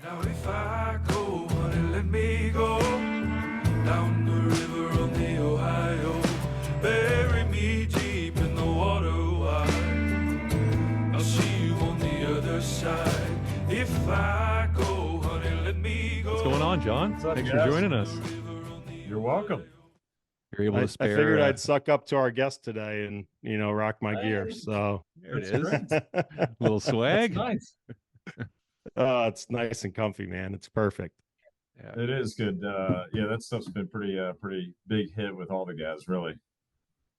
Now if I go, honey, let me go down the river on the Ohio. Bury me deep in the water wide. I'll see you on the other side. If I go, honey, let me go. What's going on, John? What's up, Thanks for guys? joining us. You're welcome. You're able to I spare. figured I'd suck up to our guest today and, rock my gear. Hey, So There it That's is. great. A little That's swag. nice. it's nice and comfy, man. It's perfect. Yeah. It is good. Yeah, that stuff's been pretty big hit with all the guys, really.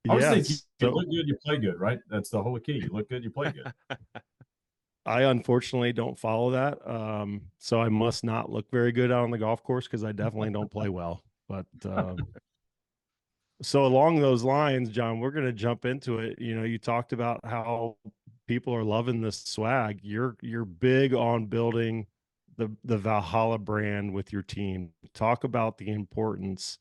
I always think you So look good, you play good, right? That's the whole key. You look good, you play good. I unfortunately don't follow that. So I must not look very good out on the golf course because I definitely don't play well. But so along those lines, John, we're going to jump into it. You talked about how people are loving this swag. You're big on building the Valhalla brand with your team. Talk about the importance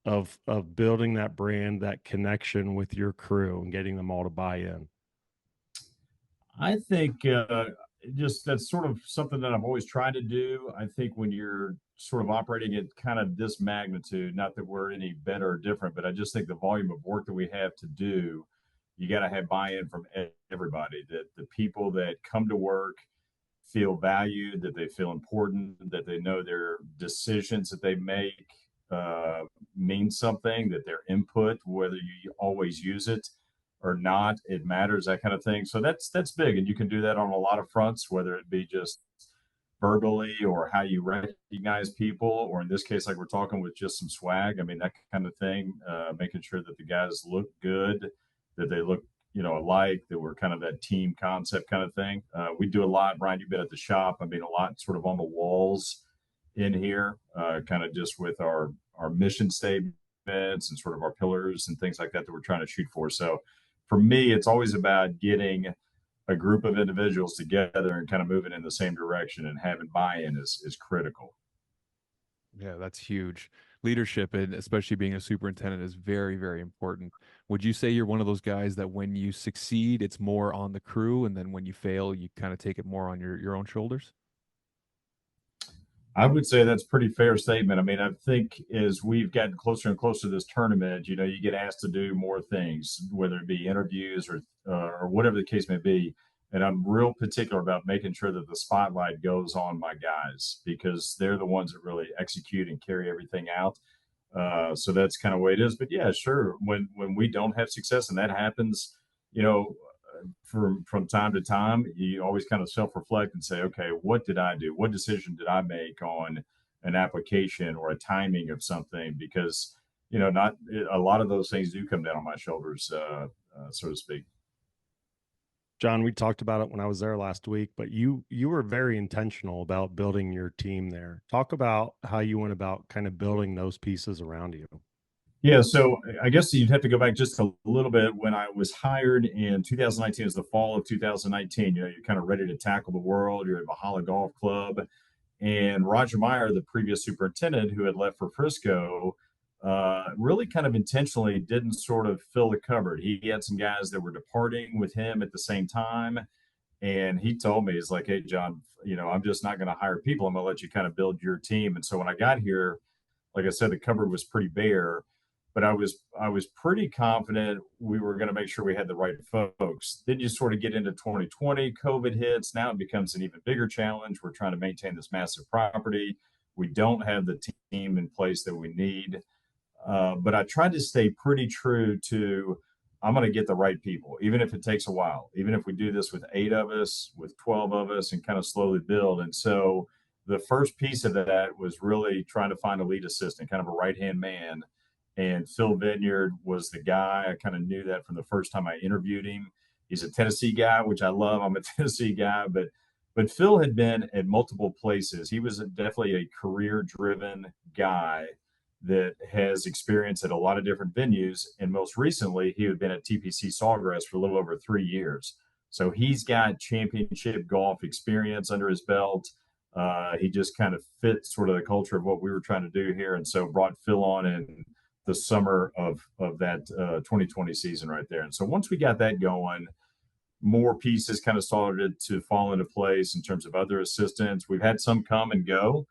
of building that brand, that connection with your crew, and getting them all to buy in. I think just that's sort of something that I've always tried to do. I think when you're sort of operating at kind of this magnitude, not that we're any better or different, but I just think the volume of work that we have to do, you got to have buy-in from everybody. That the people that come to work feel valued, that they feel important, that they know their decisions that they make mean something, that their input, whether you always use it or not, it matters, that kind of thing. So that's big, and you can do that on a lot of fronts, whether it be just verbally or how you recognize people, or in this case, like we're talking with just some swag. I mean, that kind of thing, making sure that the guys look good, that they look, alike, that we're kind of that team concept kind of thing. We do a lot, Brian, you've been at the shop. I mean, a lot sort of on the walls in here, kind of just with our mission statements and sort of our pillars and things like that we're trying to shoot for. So for me, it's always about getting a group of individuals together and kind of moving in the same direction, and having buy-in is critical. Yeah, that's huge. Leadership, and especially being a superintendent, is very, very important. Would you say you're one of those guys that when you succeed, it's more on the crew, and then when you fail, you kind of take it more on your own shoulders? I would say that's a pretty fair statement. I mean, I think as we've gotten closer and closer to this tournament, you get asked to do more things, whether it be interviews or whatever the case may be. And I'm real particular about making sure that the spotlight goes on my guys, because they're the ones that really execute and carry everything out. So that's kind of the way it is. But yeah, sure. When we don't have success, and that happens, you know, from time to time, you always kind of self-reflect and say, okay, what did I do? What decision did I make on an application or a timing of something? Because not a lot of those things do come down on my shoulders, so to speak. John, we talked about it when I was there last week, but you were very intentional about building your team there. Talk about how you went about kind of building those pieces around you. Yeah, so I guess you'd have to go back just a little bit. When I was hired in 2019, as the fall of 2019, you're kind of ready to tackle the world. You're at Valhalla Golf Club, and Roger Meyer, the previous superintendent who had left for Frisco, really kind of intentionally didn't sort of fill the cupboard. He had some guys that were departing with him at the same time, and he told me, he's like, "Hey, John, I'm just not going to hire people. I'm going to let you kind of build your team." And so when I got here, like I said, the cupboard was pretty bare, but I was pretty confident we were going to make sure we had the right folks. Then you sort of get into 2020, COVID hits. Now it becomes an even bigger challenge. We're trying to maintain this massive property. We don't have the team in place that we need. But I tried to stay pretty true to, I'm going to get the right people, even if it takes a while, even if we do this with 8 of us, with 12 of us, and kind of slowly build. And so the first piece of that was really trying to find a lead assistant, kind of a right-hand man. And Phil Vineyard was the guy. I kind of knew that from the first time I interviewed him. He's a Tennessee guy, which I love. I'm a Tennessee guy, but Phil had been at multiple places. He was definitely a career-driven guy that has experience at a lot of different venues. And most recently, he had been at TPC Sawgrass for a little over 3 years. So he's got championship golf experience under his belt. He just kind of fits sort of the culture of what we were trying to do here. And so brought Phil on in the summer of that 2020 season right there. And so once we got that going, more pieces kind of started to fall into place in terms of other assistants. We've had some come and go.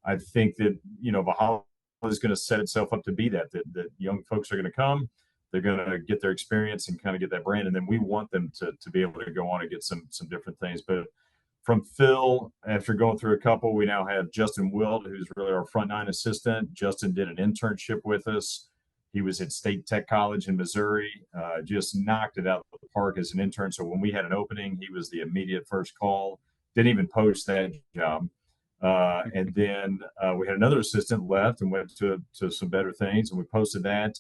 I think that, Valhalla is going to set itself up to be that young folks are going to come, they're going to get their experience and kind of get that brand. And then we want them to be able to go on and get some different things. But from Phil, after going through a couple, we now have Justin Wilt, who's really our front nine assistant. Justin did an internship with us. He was at State Tech College in Missouri, just knocked it out of the park as an intern. So when we had an opening, he was the immediate first call. Didn't even post that job. And then we had another assistant left and went to some better things, and we posted that.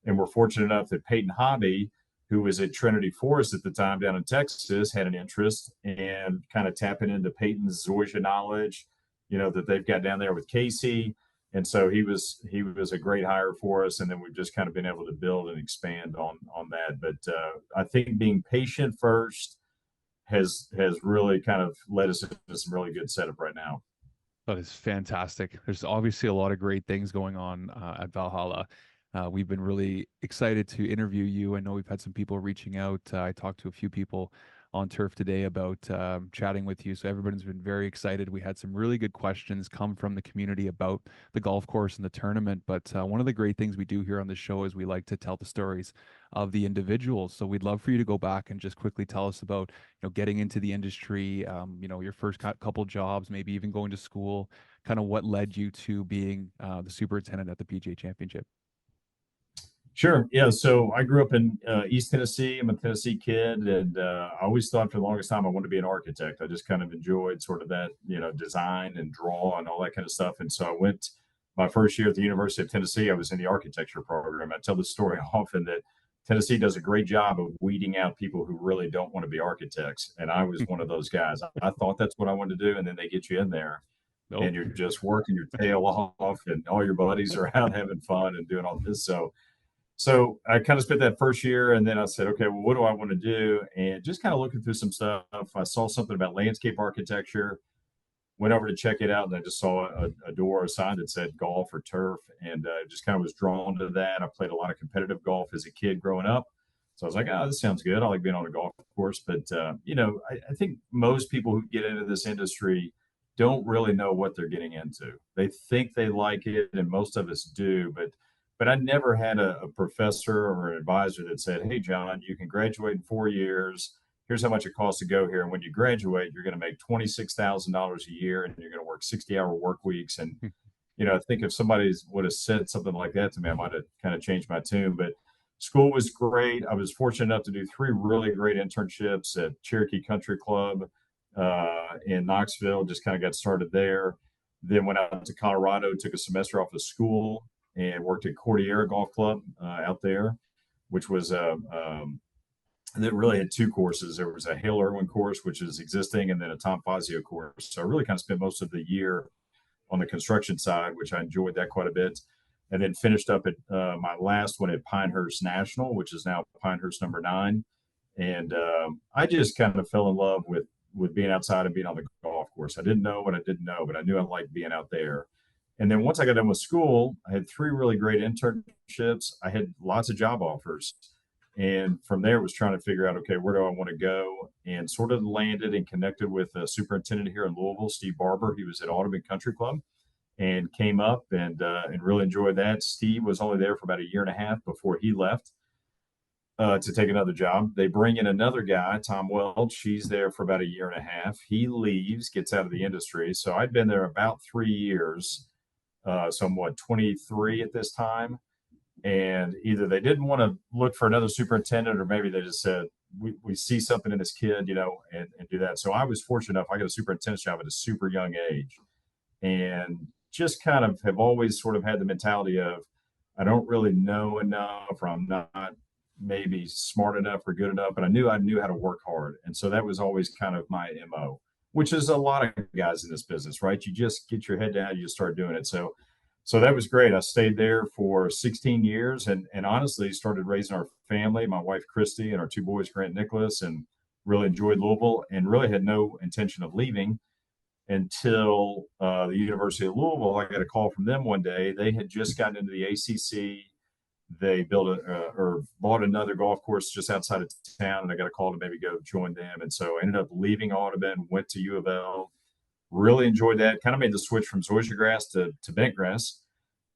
And we're fortunate enough that Peyton Hobby, who was at Trinity Forest at the time down in Texas, had an interest and kind of tapping into Peyton's Zoysia knowledge, that they've got down there with Casey. And so he was a great hire for us. And then we've just kind of been able to build and expand on that. But I think being patient first has really kind of led us into some really good setup right now. That is fantastic. There's obviously a lot of great things going on at Valhalla. We've been really excited to interview you. I know we've had some people reaching out. I talked to a few people on Turf today about chatting with you. So everybody's been very excited. We had some really good questions come from the community about the golf course and the tournament. But one of the great things we do here on the show is we like to tell the stories of the individuals. So we'd love for you to go back and just quickly tell us about, getting into the industry, your first couple jobs, maybe even going to school, kind of what led you to being the superintendent at the PGA Championship. Sure. Yeah. So I grew up in East Tennessee. I'm a Tennessee kid, and I always thought for the longest time I wanted to be an architect. I just kind of enjoyed sort of that, design and draw and all that kind of stuff. And so I went my first year at the University of Tennessee. I was in the architecture program. I tell this story often that Tennessee does a great job of weeding out people who really don't want to be architects. And I was one of those guys. I thought that's what I wanted to do. And then they get you in there. Nope. And you're just working your tail off, and all your buddies are out having fun and doing all this. So I kind of spent that first year, and then I said, okay, well, what do I want to do? And just kind of looking through some stuff, I saw something about landscape architecture, went over to check it out, and I just saw a door, a sign that said golf or turf, and just kind of was drawn to that. I played a lot of competitive golf as a kid growing up. So I was like, oh, this sounds good. I like being on a golf course. But, I think most people who get into this industry don't really know what they're getting into. They think they like it, and most of us do, but I never had a professor or an advisor that said, hey, John, you can graduate in 4 years. Here's how much it costs to go here. And when you graduate, you're going to make $26,000 a year, and you're going to work 60-hour work weeks. And, I think if somebody would have said something like that to me, I might have kind of changed my tune. But school was great. I was fortunate enough to do 3 really great internships at Cherokee Country Club in Knoxville, just kind of got started there. Then went out to Colorado, took a semester off of school, and worked at Cordillera Golf Club out there, which was that really had 2 courses. There was a Hale Irwin course, which is existing, and then a Tom Fazio course. So I really kind of spent most of the year on the construction side, which I enjoyed that quite a bit. And then finished up at my last one at Pinehurst National, which is now Pinehurst number 9. And I just kind of fell in love with being outside and being on the golf course. I didn't know what I didn't know, but I knew I liked being out there. And then once I got done with school, I had 3 really great internships. I had lots of job offers. And from there, it was trying to figure out, okay, where do I want to go? And sort of landed and connected with a superintendent here in Louisville, Steve Barber. He was at Audubon Country Club and came up and really enjoyed that. Steve was only there for about 1.5 years before he left to take another job. They bring in another guy, Tom Welch. He's there for about 1.5 years. He leaves, gets out of the industry. So I'd been there about 3 years. So I'm 23 at this time, and either they didn't want to look for another superintendent, or maybe they just said, we see something in this kid, and do that. So I was fortunate enough. I got a superintendent's job at a super young age, and just kind of have always sort of had the mentality of, I don't really know enough, or I'm not maybe smart enough or good enough, but I knew how to work hard. And so that was always kind of my MO, which is a lot of guys in this business, right? You just get your head down, you just start doing it. So that was great. I stayed there for 16 years and honestly started raising our family, my wife, Christy, and our 2 boys, Grant and Nicholas, and really enjoyed Louisville and really had no intention of leaving until the University of Louisville. I got a call from them one day. They had just gotten into the ACC. they built or bought another golf course just outside of town, and I got a call to maybe go join them. And so I ended up leaving Audubon, went to U of L, really enjoyed that, kind of made the switch from zoysia grass to bent grass,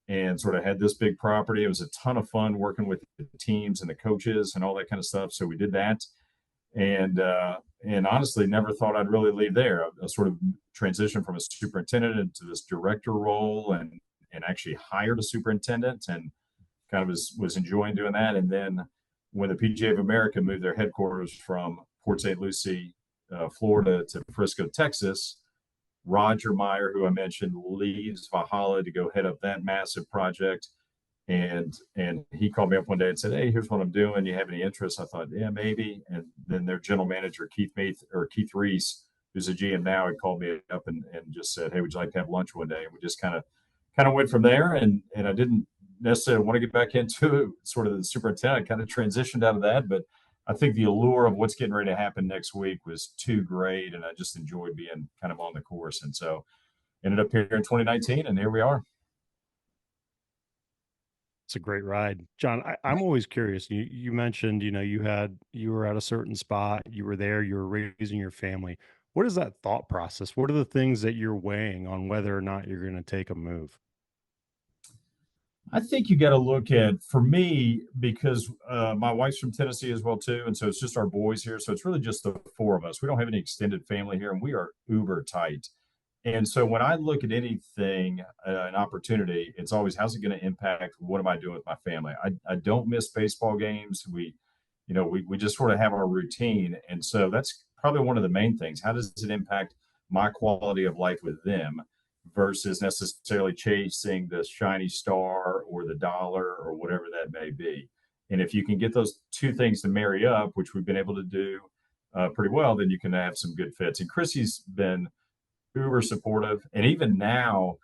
and sort of had this big property. It was a ton of fun working with the teams and the coaches and all that kind of stuff. So we did that. And honestly, never thought I'd really leave there. I sort of transitioned from a superintendent into this director role, and actually hired a superintendent, and kind of was enjoying doing that. And then when the PGA of America moved their headquarters from Port St. Lucie, Florida, to Frisco, Texas, Roger Meyer, who I mentioned, leaves Valhalla to go head up that massive project. And he called me up one day and said, "Hey, here's what I'm doing. You have any interest?" I thought, yeah, maybe. And then their general manager, Keith Reese, who's a GM now, had called me up and just said, "Hey, would you like to have lunch one day?" And we just kind of went from there. And I didn't necessarily want to get back into sort of the superintendent. I kind of transitioned out of that, but I think the allure of what's getting ready to happen next week was too great, and I just enjoyed being kind of on the course. And so ended up here in 2019, and here we are. It's a great ride. John, I'm always curious. You mentioned, you were at a certain spot, you were there, you were raising your family. What is that thought process? What are the things that you're weighing on whether or not you're going to take a move? I think you got to look at, for me, because my wife's from Tennessee as well too, and so it's just our boys here. So it's really just the four of us. We don't have any extended family here, and we are uber tight. And so when I look at anything, an opportunity, it's always, how's it going to impact? What am I doing with my family? I don't miss baseball games. We just sort of have our routine, and so that's probably one of the main things. How does it impact my quality of life with them, versus necessarily chasing the shiny star or the dollar or whatever that may be? And if you can get those two things to marry up, which we've been able to do pretty well, then you can have some good fits. And Chrissy's been uber supportive. And even now,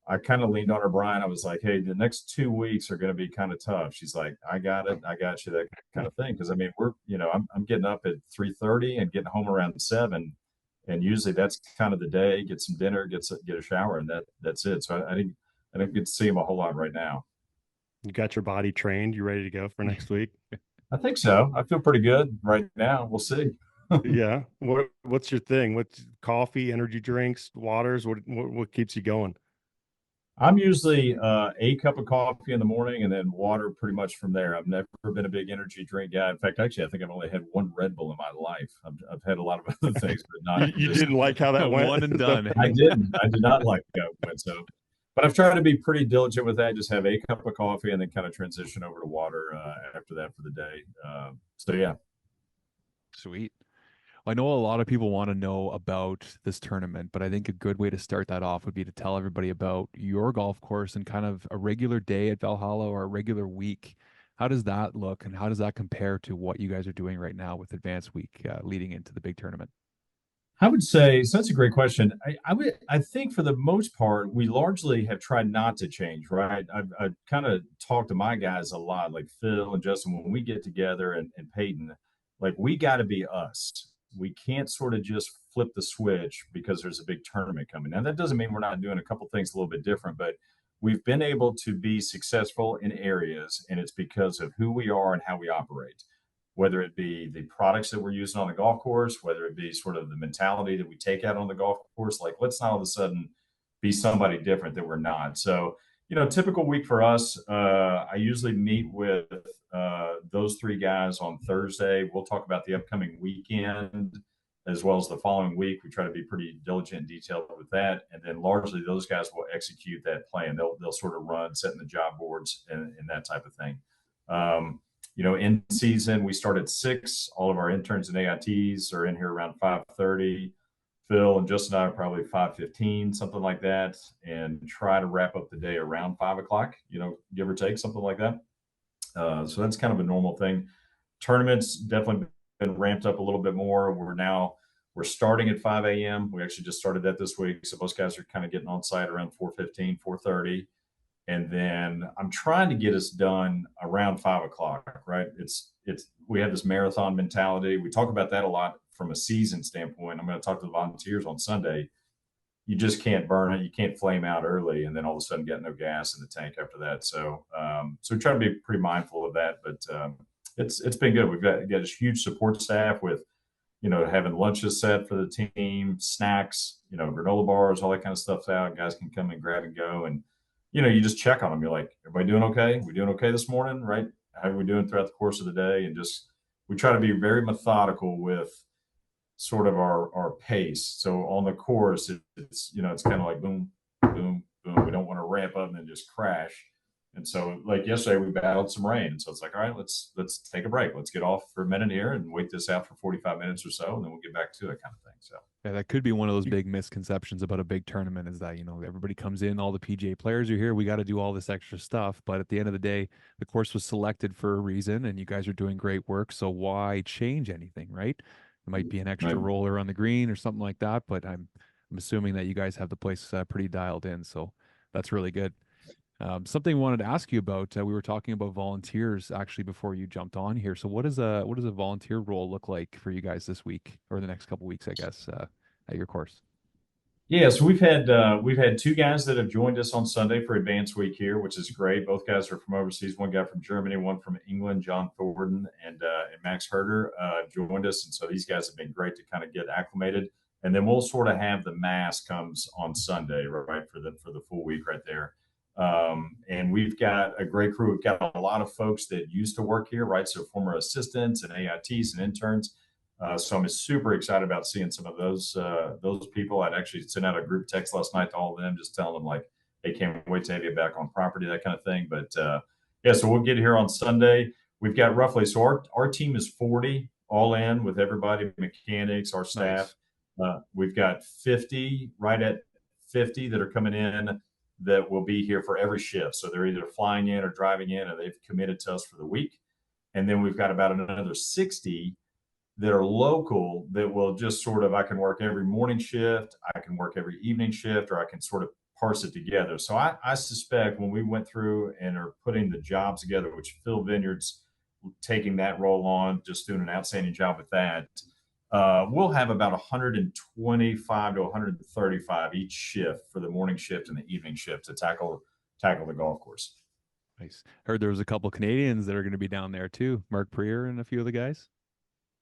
I kind of leaned on her, Brian. I was like, "Hey, the next 2 weeks are going to be kind of tough." She's like, "I got it. I got you," that kind of thing. Because I mean, I'm getting up at 3:30 and getting home around 7. And usually that's kind of the day, get some dinner, get a shower, and that's it. So I didn't get to see him a whole lot right now. You got your body trained? You ready to go for next week? I think so. I feel pretty good right now. We'll see. Yeah. What's your thing? What's coffee, energy drinks, waters? What keeps you going? I'm usually a cup of coffee in the morning and then water pretty much from there. I've never been a big energy drink guy. In fact, actually, I think I've only had one Red Bull in my life. I've had a lot of other things, but not. You didn't like how that went? One and done. I didn't. I did not like how it went. So, but I've tried to be pretty diligent with that. Just have a cup of coffee and then kind of transition over to water after that for the day. So yeah. Sweet. I know a lot of people want to know about this tournament, but I think a good way to start that off would be to tell everybody about your golf course and kind of a regular day at Valhalla or a regular week. How does that look, and how does that compare to what you guys are doing right now with Advanced Week leading into the big tournament? I would say, so that's a great question. I think for the most part, we largely have tried not to change, right? I've kind of talked to my guys a lot, like Phil and Justin, when we get together, and Peyton, like, we got to be us. We can't sort of just flip the switch because there's a big tournament coming. Now, that doesn't mean we're not doing a couple things a little bit different, but we've been able to be successful in areas, and it's because of who we are and how we operate, whether it be the products that we're using on the golf course, whether it be sort of the mentality that we take out on the golf course. Like, let's not all of a sudden be somebody different that we're not. So, typical week for us, I usually meet with those three guys on Thursday. We'll talk about the upcoming weekend as well as the following week. We try to be pretty diligent and detailed with that. And then largely those guys will execute that plan. They'll sort of run, setting the job boards and that type of thing. In season, we start at 6. All of our interns and AITs are in here around 5:30. Phil and Justin and I are probably 5:15, something like that, and try to wrap up the day around 5 o'clock, give or take, something like that. So that's kind of a normal thing. Tournaments definitely been ramped up a little bit more. We're starting at 5 a.m. We actually just started that this week. So most guys are kind of getting on site around 4:15, 4:30. And then I'm trying to get us done around 5 o'clock, right? We have this marathon mentality. We talk about that a lot from a season standpoint. I'm going to talk to the volunteers on Sunday. you just can't burn it. You can't flame out early and then all of a sudden get no gas in the tank after that. So, so we try to be pretty mindful of that, but, it's been good. We've got a huge support staff with, having lunches set for the team, snacks, granola bars, all that kind of stuff's out. Guys can come and grab and go. And, you just check on them. You're like, everybody doing okay? We doing okay this morning? Right? How are we doing throughout the course of the day? And just, we try to be very methodical with sort of our pace. So on the course, it's kind of like boom, boom, boom. We don't want to ramp up and then just crash. And so, like yesterday, we battled some rain, and so it's like, all right, let's take a break. Let's get off for a minute here and wait this out for 45 minutes or so, and then we'll get back to it, kind of thing. So Yeah, that could be one of those big misconceptions about a big tournament is that, everybody comes in, all the PGA players are here, we got to do all this extra stuff. But at the end of the day, the course was selected for a reason and you guys are doing great work. So why change anything, right? It might be an extra Right. roller on the green or something like that, but I'm assuming that you guys have the place pretty dialed in. So that's really good. Something I wanted to ask you about, we were talking about volunteers actually before you jumped on here. So what does a volunteer role look like for you guys this week or the next couple weeks, I guess, at your course? Yeah, so we've had two guys that have joined us on Sunday for Advanced Week here, which is great. Both guys are from overseas. One guy from Germany, one from England. John Thornton and Max Herder joined us, and so these guys have been great to kind of get acclimated. And then we'll sort of have the mass comes on Sunday, right, for the full week right there. And we've got a great crew. We've got a lot of folks that used to work here, right? So former assistants and AITs and interns. So I'm super excited about seeing some of those people. I'd actually sent out a group text last night to all of them, just telling them like, "Hey, can't wait to have you back on property," that kind of thing. But yeah, so we'll get here on Sunday. We've got roughly, so our team is 40 all in with everybody, mechanics, our staff. We've got 50, right at 50 that are coming in that will be here for every shift. So they're either flying in or driving in, and they've committed to us for the week. And then we've got about another 60 that are local that will just sort of, I can work every morning shift, I can work every evening shift, or I can sort of parse it together. So I suspect when we went through and are putting the jobs together, which Phil Vineyard's taking that role on, just doing an outstanding job with that, we'll have about 125 to 135 each shift for the morning shift and the evening shift to tackle the golf course. Nice. Heard there was a couple Canadians that are going to be down there too. Mark Prier and a few of the guys.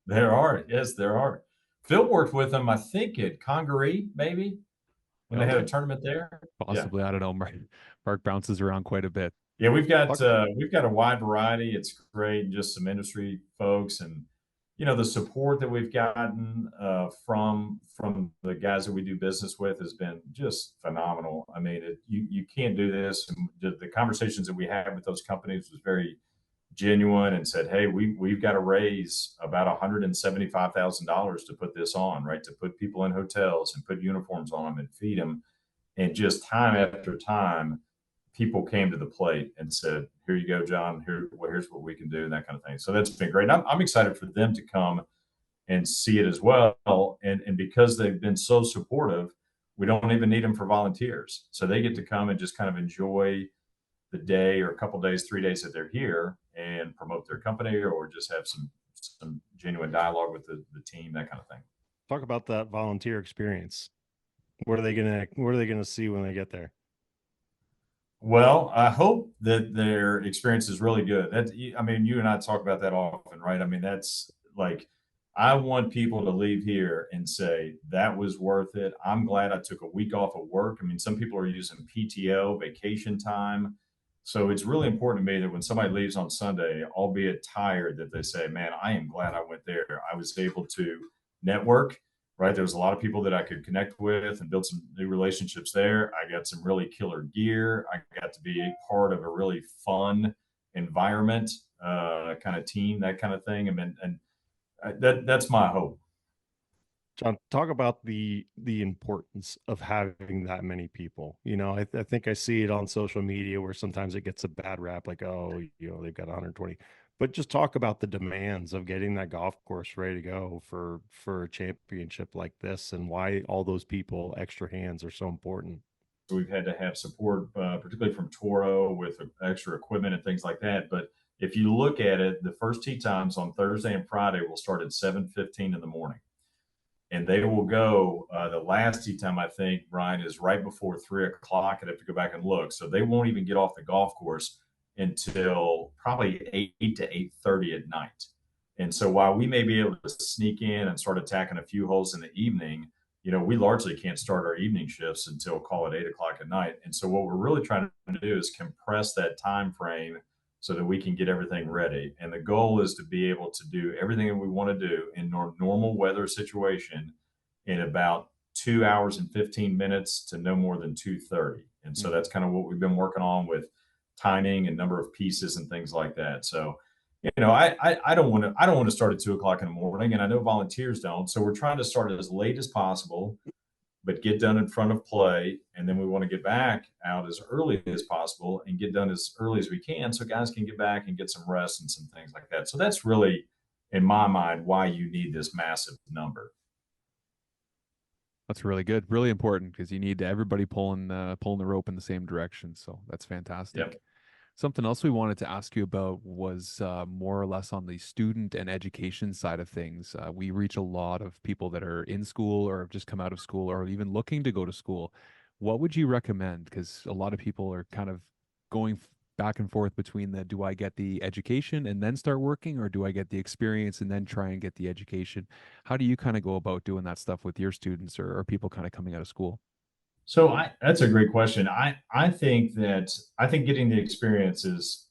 There are. Yes, there are. Phil worked with them, I think, at Congaree, maybe, when they had a tournament there. Possibly. I don't know. Mark bounces around quite a bit. Yeah, we've got a wide variety. It's great. Just some industry folks, and the support that we've gotten from the guys that we do business with has been just phenomenal. I mean, you can't do this. And the conversations that we had with those companies was very genuine, and said, "Hey, we've got to raise about $175,000 to put this on, right? To put people in hotels and put uniforms on them and feed them." And just time after time, people came to the plate and said, "Here you go, John. Here's what we can do," and that kind of thing. So that's been great. And I'm excited for them to come and see it as well. And because they've been so supportive, we don't even need them for volunteers. So they get to come and just kind of enjoy the day or a couple days, 3 days that they're here and promote their company, or just have some genuine dialogue with the team, that kind of thing. Talk about that volunteer experience. What are they gonna see when they get there? Well, I hope that their experience is really good. I mean, you and I talk about that often, right? I mean, that's like, I want people to leave here and say, that was worth it. I'm glad I took a week off of work. I mean, some people are using PTO, vacation time. So it's really important to me that when somebody leaves on Sunday, albeit tired, that they say, "Man, I am glad I went there. I was able to network," right? There was a lot of people that I could connect with and build some new relationships there. I got some really killer gear. I got to be a part of a really fun environment, kind of team, that kind of thing. I mean, and that's my hope. John, talk about the importance of having that many people. I think I see it on social media where sometimes it gets a bad rap, like, oh, they've got 120. But just talk about the demands of getting that golf course ready to go for a championship like this, and why all those people, extra hands, are so important. So we've had to have support, particularly from Toro, with extra equipment and things like that. But if you look at it, the first tee times on Thursday and Friday will start at 7:15 in the morning. and they will go. The last tee time, I think, Brian, is right before 3 o'clock. I'd have to go back and look. So they won't even get off the golf course until probably 8 to 8:30 at night. And so while we may be able to sneak in and start attacking a few holes in the evening, we largely can't start our evening shifts until call it 8 o'clock at night. And so what we're really trying to do is compress that time frame so that we can get everything ready. And the goal is to be able to do everything that we want to do in normal weather situation in about 2 hours and 15 minutes to no more than 2:30. And so that's kind of what we've been working on with timing and number of pieces and things like that. So, I don't want to start at 2 o'clock in the morning, and I know volunteers don't. So we're trying to start as late as possible, but get done in front of play. And then we want to get back out as early as possible and get done as early as we can so guys can get back and get some rest and some things like that. So that's really, in my mind, why you need this massive number. That's really good, really important, because you need everybody pulling the rope in the same direction. So that's fantastic. Yep. Something else we wanted to ask you about was more or less on the student and education side of things. We reach a lot of people that are in school or have just come out of school or even looking to go to school. What would you recommend? Because a lot of people are kind of going back and forth between do I get the education and then start working, or do I get the experience and then try and get the education? How do you kind of go about doing that stuff with your students or people kind of coming out of school? So that's a great question. I think getting the experience is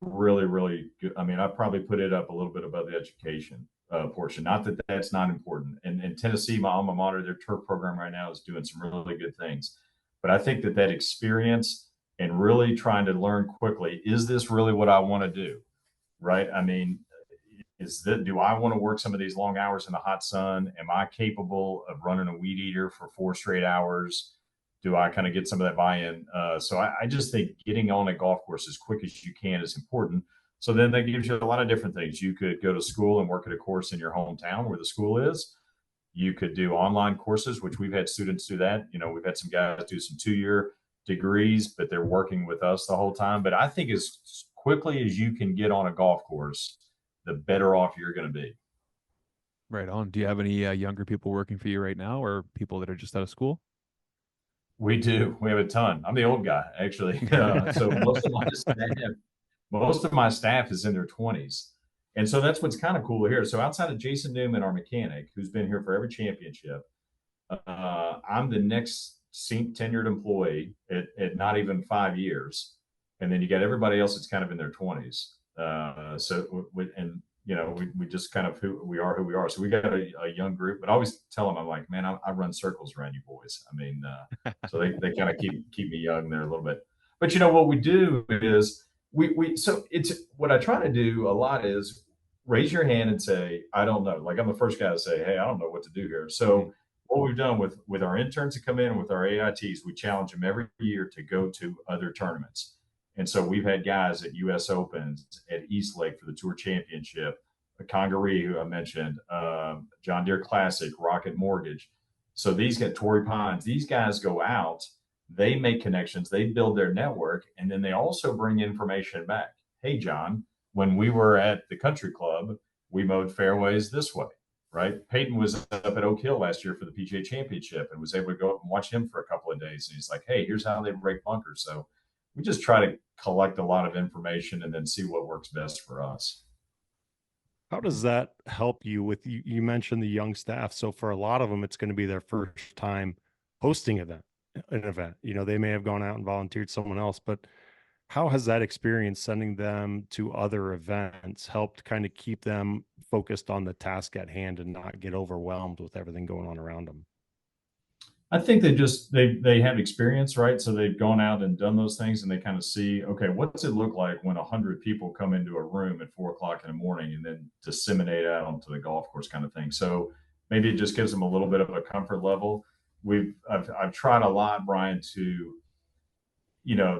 really, really good. I mean, I probably put it up a little bit above the education portion. Not that that's not important. And in Tennessee, my alma mater, their turf program right now is doing some really good things. But I think that experience and really trying to learn quickly, is this really what I want to do? Right? I mean, do I want to work some of these long hours in the hot sun? Am I capable of running a weed eater for 4 straight hours? Do I kind of get some of that buy-in? So I just think getting on a golf course as quick as you can is important. So then that gives you a lot of different things. You could go to school and work at a course in your hometown where the school is. You could do online courses, which we've had students do that. We've had some guys do some 2-year degrees, but they're working with us the whole time. But I think as quickly as you can get on a golf course, the better off you're going to be. Right on. Do you have any younger people working for you right now, or people that are just out of school? We do. We have a ton. I'm the old guy, actually. So most of my staff is in their 20s. And so that's what's kind of cool here. So outside of Jason Newman, our mechanic, who's been here for every championship, I'm the next tenured employee at not even 5 years. And then you got everybody else that's kind of in their 20s. We just kind of who we are. So we got a young group, but I always tell them, I'm like, man, I run circles around you boys. I mean, so they kind of keep me young there a little bit. But what we do is so it's what I try to do a lot is raise your hand and say, I don't know. Like, I'm the first guy to say, hey, I don't know what to do here. So what we've done with our interns that come in, with our AITs, we challenge them every year to go to other tournaments. And so we've had guys at US Opens, at East Lake for the Tour Championship, Congaree, who I mentioned, John Deere Classic, Rocket Mortgage. So these got Torrey Pines. These guys go out, they make connections, they build their network, and then they also bring information back. Hey, John, when we were at the country club, we mowed fairways this way, right? Peyton was up at Oak Hill last year for the PGA Championship and was able to go up and watch him for a couple of days. And he's like, hey, here's how they break bunkers. So we just try to collect a lot of information and then see what works best for us. How does that help you with, you mentioned the young staff. So for a lot of them, it's going to be their first time hosting an event. They may have gone out and volunteered someone else, but how has that experience sending them to other events helped kind of keep them focused on the task at hand and not get overwhelmed with everything going on around them? I think they have experience, right? So they've gone out and done those things, and they kind of see, okay, what's it look like when 100 people come into a room at 4 o'clock in the morning and then disseminate out onto the golf course kind of thing. So maybe it just gives them a little bit of a comfort level. I've tried a lot, Brian, to,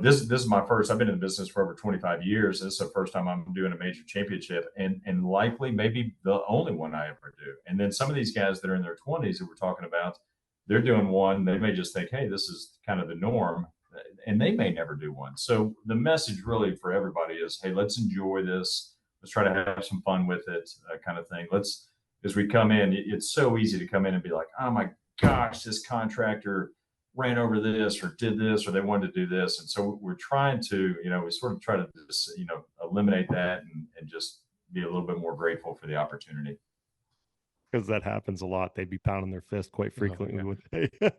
this is my first, I've been in the business for over 25 years. This is the first time I'm doing a major championship, and likely maybe the only one I ever do. And then some of these guys that are in their 20s that we're talking about, they're doing one, they may just think, hey, this is kind of the norm, and they may never do one. So the message really for everybody is, hey, let's enjoy this. Let's try to have some fun with it, kind of thing. Let's as we come in, it's so easy to come in and be like, oh my gosh, this contractor ran over this or did this or they wanted to do this. And so we're trying to, we sort of try to just, eliminate that and just be a little bit more grateful for the opportunity. Because that happens a lot. They'd be pounding their fist quite frequently. Oh, With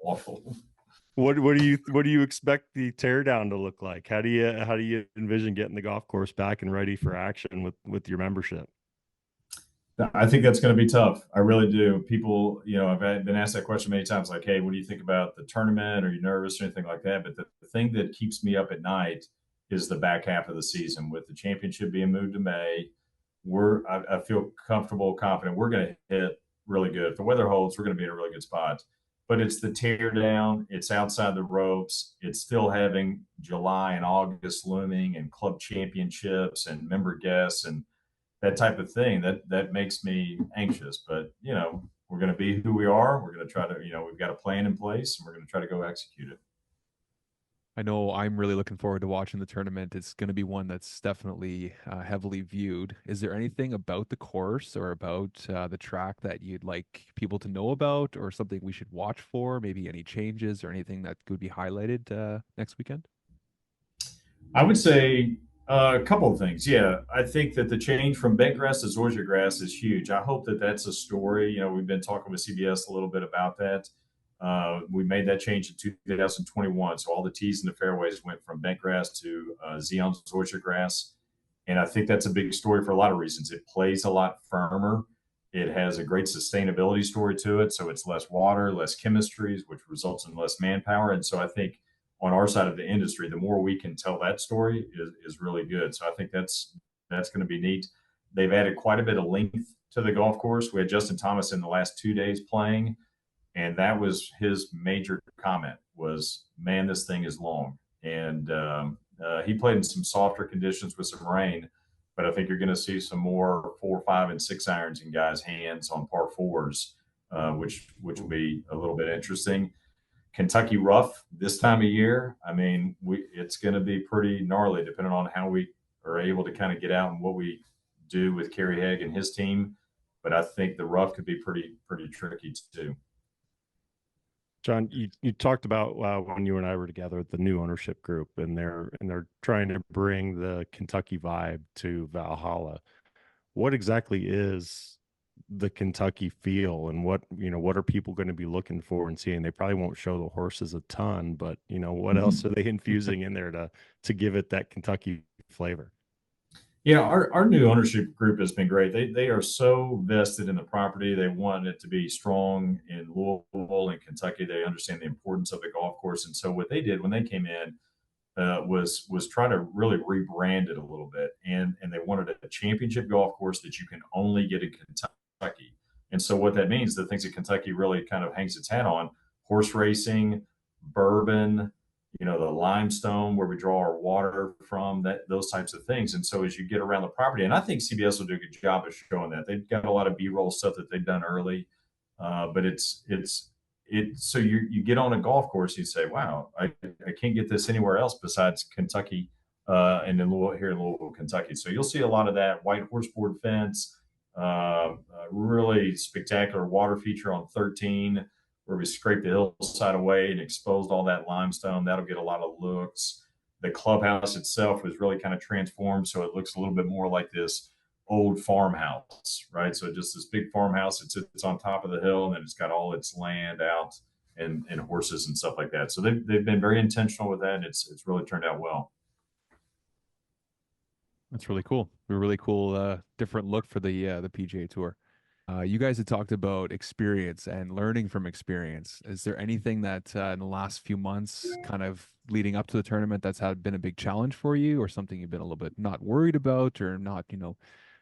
Awful. what do you expect the teardown to look like? How do you envision getting the golf course back and ready for action with your membership? I think that's going to be tough. I really do. People, I've been asked that question many times, like, hey, what do you think about the tournament? Are you nervous or anything like that? But the thing that keeps me up at night is the back half of the season. With the championship being moved to May, I feel comfortable, confident we're going to hit really good. If the weather holds, we're going to be in a really good spot. But it's the tear down. It's outside the ropes. It's still having July and August looming and club championships and member guests and that type of thing that makes me anxious. But we're going to be who we are. We're going to try to, we've got a plan in place and we're going to try to go execute it. I know I'm really looking forward to watching the tournament. It's going to be one that's definitely heavily viewed. Is there anything about the course or about the track that you'd like people to know about, or something we should watch for? Maybe any changes or anything that could be highlighted next weekend? I would say a couple of things. Yeah, I think that the change from bent grass to zoysia grass is huge. I hope that that's a story. We've been talking with CBS a little bit about that. We made that change in 2021. So all the tees and the fairways went from bent grass to Xeon zoysia grass. And I think that's a big story for a lot of reasons. It plays a lot firmer. It has a great sustainability story to it. So it's less water, less chemistries, which results in less manpower. And so I think on our side of the industry, the more we can tell that story is really good. So I think that's going to be neat. They've added quite a bit of length to the golf course. We had Justin Thomas in the last 2 days playing, and that was his major comment was, man, this thing is long. And he played in some softer conditions with some rain, but I think you're going to see some more 4, 5, and 6 irons in guys' hands on par fours, which will be a little bit interesting. Kentucky rough this time of year, I mean, it's going to be pretty gnarly depending on how we are able to kind of get out and what we do with Kerry Haig and his team. But I think the rough could be pretty tricky too. John, you talked about when you and I were together at the new ownership group, and they're trying to bring the Kentucky vibe to Valhalla. What exactly is the Kentucky feel, and what are people going to be looking for and seeing? They probably won't show the horses a ton, but what else are they infusing in there to give it that Kentucky flavor? Yeah, our new ownership group has been great. They are so vested in the property. They want it to be strong in Louisville and Kentucky. They understand the importance of the golf course. And so what they did when they came in was try to really rebrand it a little bit. And they wanted a championship golf course that you can only get in Kentucky. And so what that means, the things that Kentucky really kind of hangs its hat on: horse racing, bourbon, the limestone where we draw our water from, those types of things. And so as you get around the property, and I think CBS will do a good job of showing that. They've got a lot of B-roll stuff that they've done early, but it's so you get on a golf course, you say, wow, I can't get this anywhere else besides Kentucky and in here in Louisville, Kentucky. So you'll see a lot of that white horseboard fence, really spectacular water feature on 13, where we scraped the hillside away and exposed all that limestone. That'll get a lot of looks. The clubhouse itself was really kind of transformed, so it looks a little bit more like this old farmhouse, right? So just this big farmhouse, it's on top of the hill, and then it's got all its land out and horses and stuff like that. So they've been very intentional with that, and it's really turned out well. That's really cool. A really cool different look for the PGA Tour. You guys had talked about experience and learning from experience. Is there anything that in the last few months, kind of leading up to the tournament, that's been a big challenge for you, or something you've been a little bit not worried about, or not,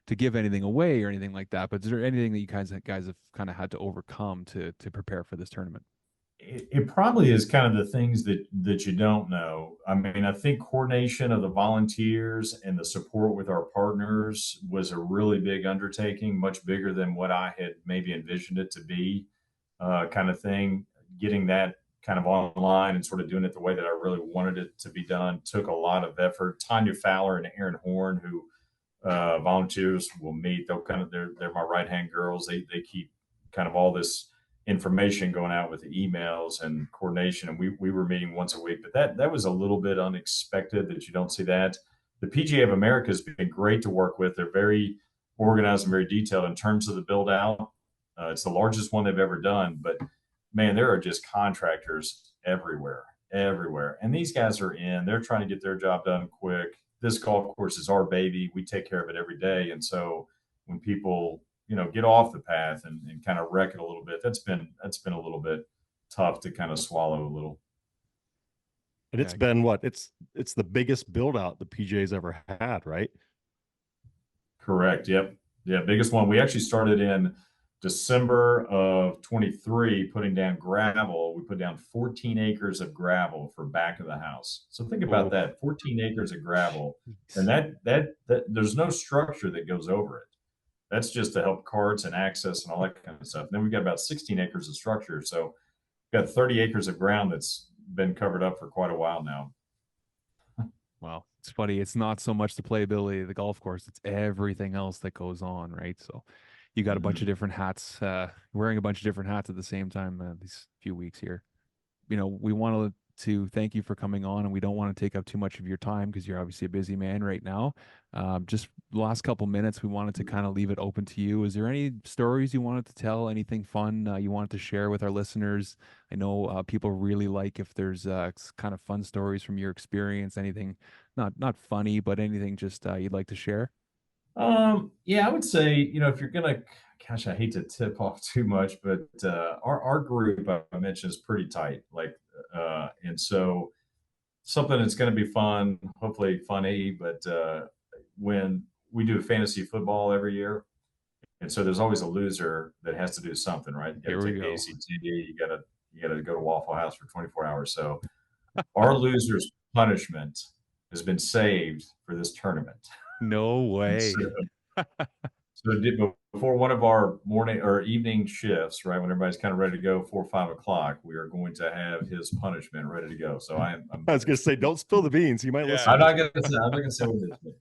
to give anything away or anything like that? But is there anything that you guys have kind of had to overcome to prepare for this tournament? It probably is kind of the things that you don't know. I mean, I think coordination of the volunteers and the support with our partners was a really big undertaking, much bigger than what I had maybe envisioned it to be, kind of thing. Getting that kind of online and sort of doing it the way that I really wanted it to be done took a lot of effort. Tanya Fowler and Aaron Horn, who volunteers will meet. They're my right hand girls. They keep kind of all this information going out with the emails and coordination. And we were meeting once a week, but that was a little bit unexpected that you don't see that. The PGA of America has been great to work with. They're very organized and very detailed in terms of the build out. It's the largest one they've ever done, but man, there are just contractors everywhere. And these guys they're trying to get their job done quick. This golf course is our baby. We take care of it every day. And so when people, get off the path and kind of wreck it a little bit, that's been a little bit tough to kind of swallow a little. And it's been what? It's the biggest build out the PGA's ever had, right? Correct. Yep. Yeah. Biggest one. We actually started in December of 23 putting down gravel. We put down 14 acres of gravel for back of the house. So think about that, 14 acres of gravel. And that there's no structure that goes over it. That's just to help carts and access and all that kind of stuff. And then we've got about 16 acres of structure. So we've got 30 acres of ground that's been covered up for quite a while now. Wow. It's funny. It's not so much the playability of the golf course. It's everything else that goes on, right? So you got a bunch of different hats, wearing a bunch of different hats at the same time these few weeks here. We wanted to thank you for coming on, and we don't want to take up too much of your time because you're obviously a busy man right now. Just the last couple minutes, we wanted to kind of leave it open to you. Is there any stories you wanted to tell, anything fun you wanted to share with our listeners? I know people really like if there's kind of fun stories from your experience, anything not funny, but anything just you'd like to share. Yeah, I would say, if you're gonna, gosh, I hate to tip off too much, but our group I mentioned is pretty tight. And so something that's going to be fun, hopefully funny. But when we do fantasy football every year, and so there's always a loser that has to do something, right? You got to take the ACT. You got to go to Waffle House for 24 hours. So our loser's punishment has been saved for this tournament. No way. So before one of our morning or evening shifts, right, when everybody's kind of ready to go 4 or 5 o'clock, we are going to have his punishment ready to go. So I was going to say, don't spill the beans. You might listen. I'm not going to say what it is,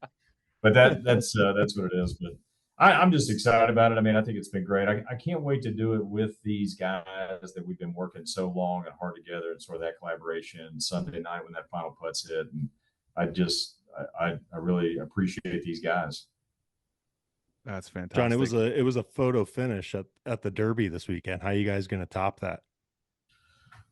but that's what it is. But I'm just excited about it. I mean, I think it's been great. I can't wait to do it with these guys that we've been working so long and hard together, and sort of that collaboration Sunday night when that final putt's hit. And I really appreciate these guys. That's fantastic. John, it was a photo finish at the Derby this weekend. How are you guys going to top that?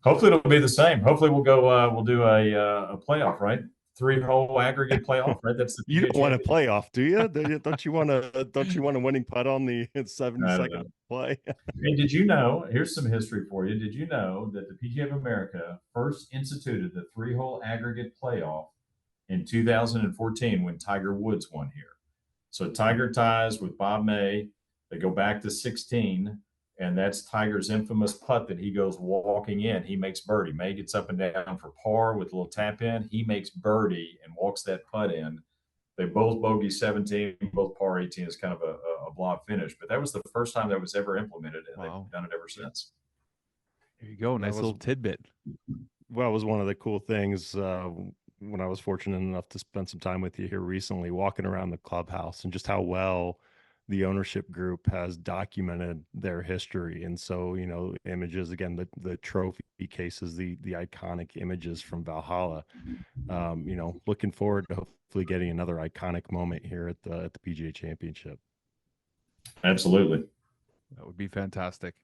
Hopefully it'll be the same. Hopefully we'll do a playoff, right? 3-hole aggregate playoff, right? That's the you don't want a playoff, do you? Don't you want a winning putt on the 70-second play? And did you know? Here's some history for you. Did you know that the PGA of America first instituted the 3-hole aggregate playoff in 2014 when Tiger Woods won here? So Tiger ties with Bob May. They go back to 16, and that's Tiger's infamous putt that he goes walking in. He makes birdie. May gets up and down for par with a little tap in. He makes birdie and walks that putt in. They both bogey 17, both par 18 is kind of a block finish. But that was the first time that was ever implemented, and they've done it ever since. There you go. Nice little tidbit. Well, it was one of the cool things when I was fortunate enough to spend some time with you here recently, walking around the clubhouse and just how well the ownership group has documented their history. And so, images, again, the trophy cases, the iconic images from Valhalla, looking forward to hopefully getting another iconic moment here at the PGA Championship. Absolutely. That would be fantastic.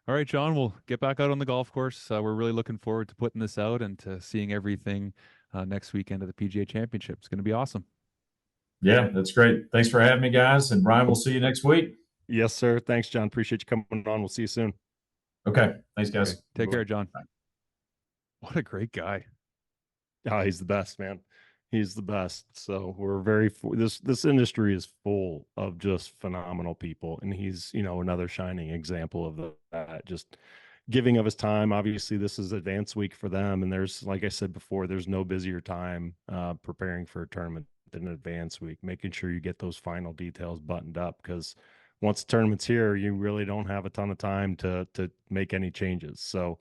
All right, John, we'll get back out on the golf course. We're really looking forward to putting this out and to seeing everything next weekend of the PGA Championship. It's going to be awesome. Yeah, that's great. Thanks for having me, guys. And Brian, we'll see you next week. Yes, sir. Thanks, John. Appreciate you coming on. We'll see you soon. Okay. Thanks, guys. Okay. Take care, John. Bye. What a great guy. Oh, he's the best, man. He's the best. So we're this industry is full of just phenomenal people. And he's, another shining example of that. Just giving of his time. Obviously, this is advanced week for them. And there's, like I said before, there's no busier time preparing for a tournament than advanced week, making sure you get those final details buttoned up. Because once the tournament's here, you really don't have a ton of time to make any changes. So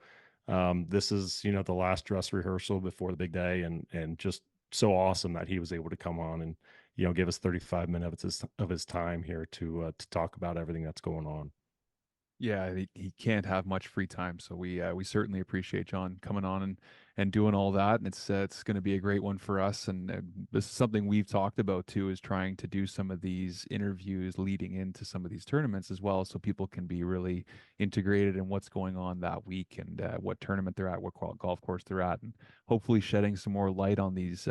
this is, the last dress rehearsal before the big day, and just so awesome that he was able to come on give us 35 minutes of his time here to talk about everything that's going on. Yeah, he can't have much free time, so we certainly appreciate John coming on and doing all that, and it's going to be a great one for us. And this is something we've talked about too, is trying to do some of these interviews leading into some of these tournaments as well, so people can be really integrated in what's going on that week and what tournament they're at, what golf course they're at, and hopefully shedding some more light on these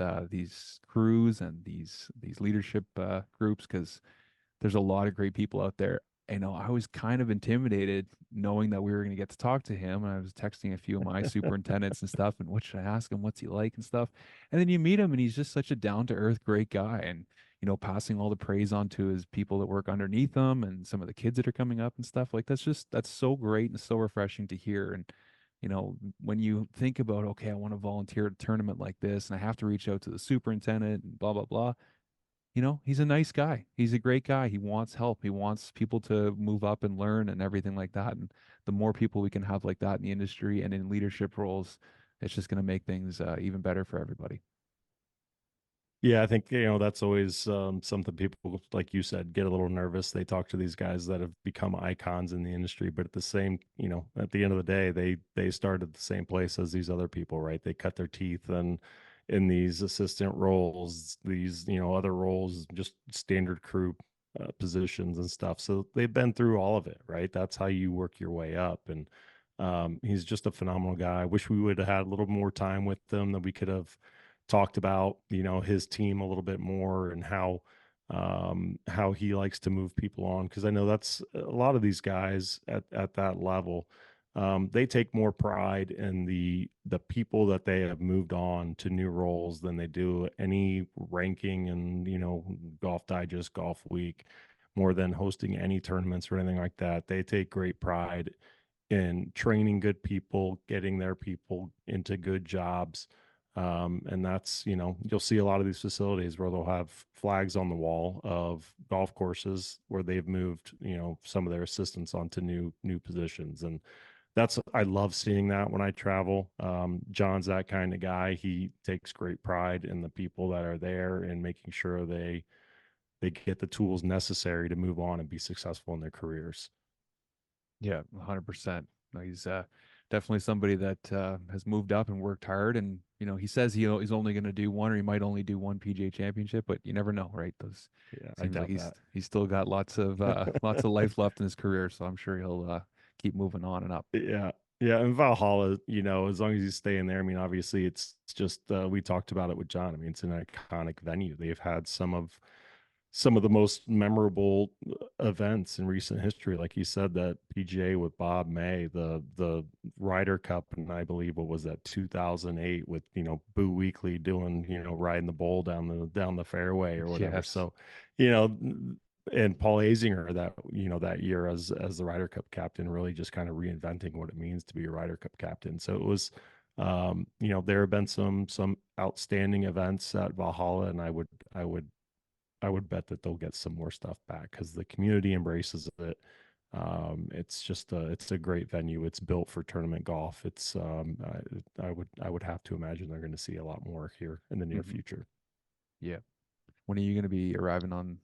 crews and these leadership groups, because there's a lot of great people out there. I was kind of intimidated knowing that we were going to get to talk to him. And I was texting a few of my superintendents and stuff. And what should I ask him? What's he like and stuff? And then you meet him and he's just such a down to earth, great guy. And, passing all the praise on to his people that work underneath him and some of the kids that are coming up and stuff. Like, that's so great and so refreshing to hear. And, when you think about, okay, I want to volunteer at a tournament like this and I have to reach out to the superintendent and blah, blah, blah. He's a nice guy. He's a great guy. He wants help. He wants people to move up and learn and everything like that. And the more people we can have like that in the industry and in leadership roles, it's just going to make things even better for everybody. Yeah, I think, that's always something people, like you said, get a little nervous. They talk to these guys that have become icons in the industry, but at the same, at the end of the day, they started the same place as these other people, right? They cut their teeth and in these assistant roles, these, other roles, just standard crew positions and stuff. So they've been through all of it, right? That's how you work your way up. And he's just a phenomenal guy. I wish we would have had a little more time with them, that we could have talked about, his team a little bit more and how he likes to move people on. Cause I know that's a lot of these guys at that level. They take more pride in the people that they have moved on to new roles than they do any ranking and, Golf Digest, Golf Week, more than hosting any tournaments or anything like that. They take great pride in training good people, getting their people into good jobs. And that's, you'll see a lot of these facilities where they'll have flags on the wall of golf courses where they've moved, some of their assistants onto new positions. And I love seeing that when I travel. John's that kind of guy. He takes great pride in the people that are there and making sure they get the tools necessary to move on and be successful in their careers. Yeah, 100%. No, he's definitely somebody that has moved up and worked hard. And, he says he's only going to do one, or he might only do one PGA Championship, but you never know, right? I Seems doubt like that. he's still got lots of life left in his career. So I'm sure he'll keep moving on and up. Yeah. Yeah. And Valhalla, as long as he's staying there, I mean, obviously it's just, we talked about it with John. I mean, it's an iconic venue. They've had some of the most memorable events in recent history. Like you said, that PGA with Bob May, the Ryder Cup, and I believe what was that 2008 with, Boo Weekley doing, riding the bowl down the fairway or whatever. Yes. So, and Paul Azinger that year as the Ryder Cup captain, really just kind of reinventing what it means to be a Ryder Cup captain. So it was, there have been some outstanding events at Valhalla, and I would bet that they'll get some more stuff back because the community embraces it. It's just it's a great venue. It's built for tournament golf. It's I would have to imagine they're going to see a lot more here in the near future. Yeah. When are you going to be arriving on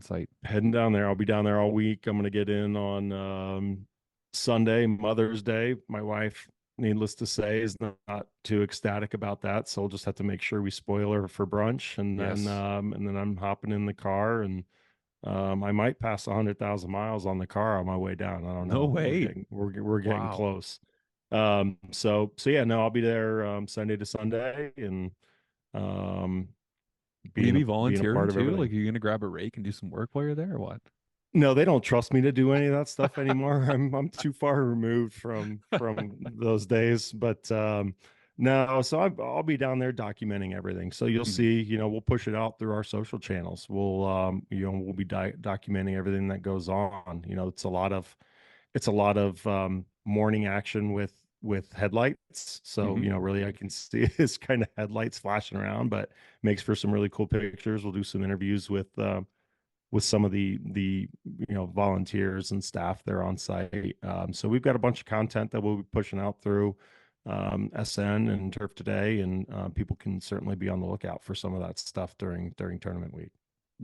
site? Heading down there. I'll be down there all week. I'm going to get in on Sunday, Mother's Day. My wife, needless to say, is not too ecstatic about that. So we'll just have to make sure we spoil her for brunch, and then I'm hopping in the car, and I might pass 100,000 miles on the car on my way down. I don't know. No way. We're getting Wow. close. So yeah, no, I'll be there Sunday to Sunday, and Will you be being a volunteering part of too? everything. Like, are you going to grab a rake and do some work while you're there, or what? No, they don't trust me to do any of that stuff anymore. I'm too far removed from those days. But no, so I'll be down there documenting everything. So you'll see, we'll push it out through our social channels. We'll we'll be documenting everything that goes on. It's a lot of morning action with headlights. So really I can see his kind of headlights flashing around, but makes for some really cool pictures. We'll do some interviews with some of the volunteers and staff there on site. So we've got a bunch of content that we'll be pushing out through SN and Turf Today, and people can certainly be on the lookout for some of that stuff during tournament week.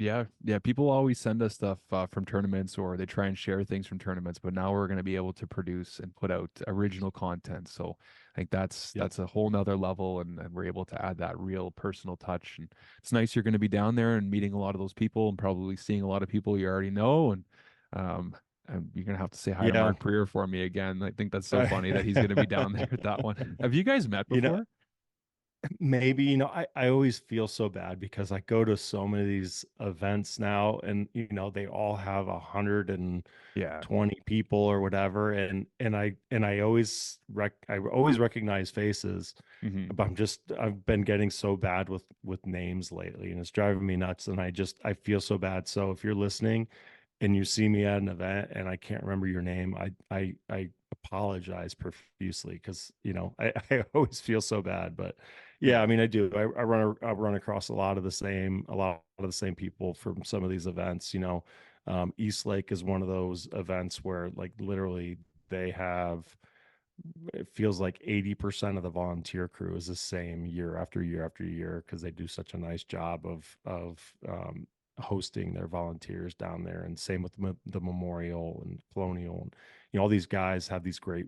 Yeah, yeah. People always send us stuff from tournaments, or they try and share things from tournaments. But now we're going to be able to produce and put out original content. So I think Yep. that's a whole nother level, and we're able to add that real personal touch. And it's nice you're going to be down there and meeting a lot of those people, and probably seeing a lot of people you already know. Um, and you're gonna have to say hi to Yeah. Mark Prier for me again. I think that's so funny that he's going to be down there at that one. Have you guys met You know, before? maybe, I always feel so bad because I go to so many of these events now, and they all have 120 Yeah. people or whatever, and I always recognize faces, Hmm. but I've been getting so bad with names lately, and it's driving me nuts, and I feel so bad. So if you're listening and you see me at an event and I can't remember your name, I apologize profusely because I always feel so bad. But yeah, I Yeah. mean, I do. I run across a lot of the same people from some of these events. East Lake is one of those events where like literally they have, it feels like 80% of the volunteer crew is the same year after year after year because they do such a nice job of hosting their volunteers down there. And same with the memorial and colonial, and all these guys have these great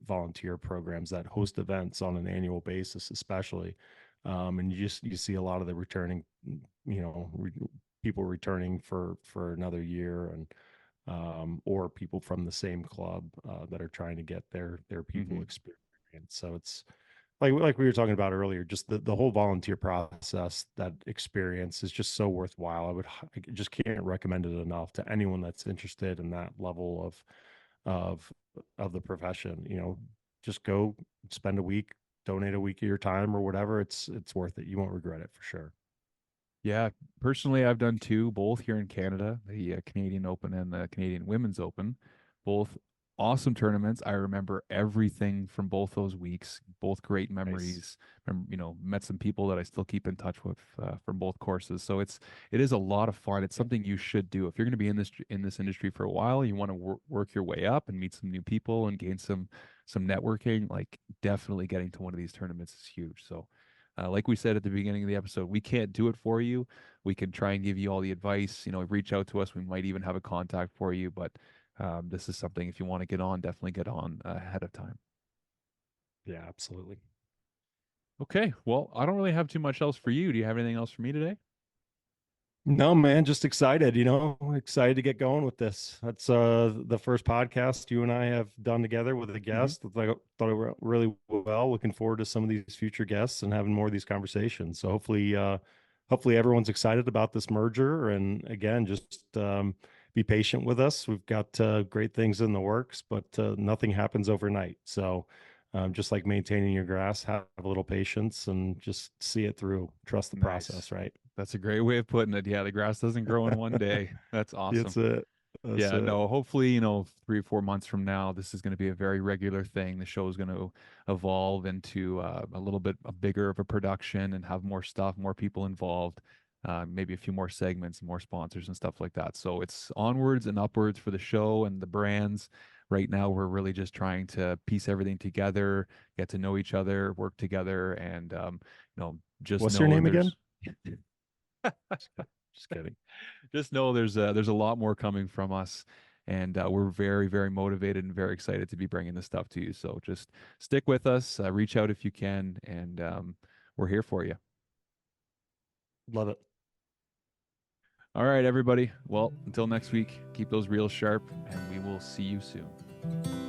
volunteer programs that host events on an annual basis, especially. And you see a lot of the returning, you know, re- people returning for another year, and or people from the same club that are trying to get their people Hmm. experience. So it's like we were talking about earlier, just the whole volunteer process, that experience is just so worthwhile. I just can't recommend it enough to anyone that's interested in that level of of the profession. Just go spend a week, donate a week of your time or whatever. It's worth it. You won't regret it for sure. Yeah, personally, I've done two, both here in Canada, the Canadian Open and the Canadian Women's Open, both awesome tournaments. I remember everything from both those weeks, both great Nice. memories. Met some people that I still keep in touch with from both courses. So it is a lot of fun. It's Yeah. something you should do if you're going to be in this industry for a while. You want to work your way up and meet some new people and gain some networking. Like definitely getting to one of these tournaments is huge. So. Like we said at the beginning of the episode, we can't do it for you. We can try and give you all the advice. Reach out to us. We might even have a contact for you. But this is something, if you want to get on, definitely get on ahead of time. Yeah, absolutely. Okay. Well, I don't really have too much else for you. Do you have anything else for me today? No, man, just excited, excited to get going with this. That's the first podcast you and I have done together with a Hmm. guest. I thought it went really well. Looking forward to some of these future guests and having more of these conversations. So hopefully everyone's excited about this merger. And again, just be patient with us. We've got great things in the works, but nothing happens overnight. So just like maintaining your grass, have a little patience and just see it through. Trust the Nice. process, right? That's a great way of putting it. Yeah, the grass doesn't grow in one day. That's awesome. That's it. That's Yeah, it. no, hopefully, 3 or 4 months from now, this is going to be a very regular thing. The show is going to evolve into a little bit a bigger of a production and have more stuff, more people involved, maybe a few more segments, more sponsors and stuff like that. So it's onwards and upwards for the show and the brands. Right now, we're really just trying to piece everything together, get to know each other, work together, and just What's your know name again? there's Just kidding. Just kidding. just know there's a lot more coming from us, and we're very, very motivated and very excited to be bringing this stuff to you. So just stick with us, reach out if you can, and we're here for you. Love it. All right, everybody. Well, until next week, keep those reels sharp, and we will see you soon.